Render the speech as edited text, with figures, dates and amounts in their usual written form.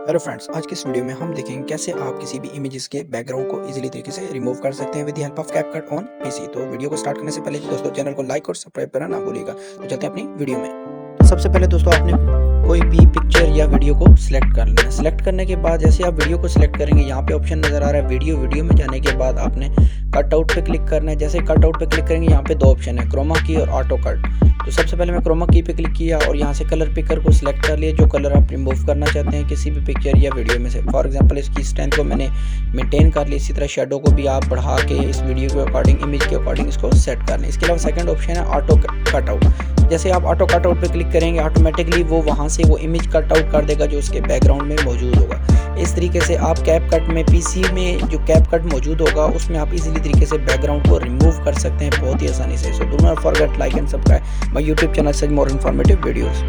Hello friends, आज की इस वीडियो में हम देखेंगे कैसे आप किसी भी इमेजेस के बैकग्राउंड को इजीली तरीके से रिमूव कर सकते हैं with the help of CapCut on PC. तो वीडियो को स्टार्ट करने से पहले दोस्तों चैनल को लाइक और सब्सक्राइब करना ना भूलिएगा। तो चलते हैं अपनी वीडियो में। सबसे पहले दोस्तों आपने कोई भी पिक्चर या वीडियो को सिलेक्ट कर लेना है। सिलेक्ट करने के बाद जैसे आप वीडियो को सिलेक्ट करेंगे, यहाँ पे ऑप्शन नजर आ रहा है वीडियो में जाने के बाद आपने कट आउट पे क्लिक करना है। जैसे कट आउट पे क्लिक करेंगे, यहाँ पे दो ऑप्शन है, क्रोमा की और ऑटो कट। तो सबसे पहले मैं क्रोमा की पे क्लिक किया और यहाँ से कलर पिकर को सिलेक्ट कर लिया, जो कलर आप रिमूव करना चाहते हैं किसी भी पिक्चर या वीडियो में से। फॉर एग्जांपल इसकी स्ट्रेंथ को मैंने मेंटेन कर ली, इसी तरह शेडो को भी आप बढ़ा के इस वीडियो के अकॉर्डिंग, इमेज के अकॉर्डिंग इसको सेट कर लें। इसके अलावा सेकंड ऑप्शन है ऑटो कट आउट। जैसे आप ऑटो कट आउट पे क्लिक करेंगे, ऑटोमेटिकली वो वहाँ से वो इमेज कट आउट कर देगा जो उसके बैकग्राउंड में मौजूद होगा। इस तरीके से आप कैपकट में, पीसी में जो कैपकट मौजूद होगा उसमें आप इजीली तरीके से बैकग्राउंड को रिमूव कर सकते हैं बहुत ही आसानी से। So do not forget like and subscribe my YouTube channel such more informative videos.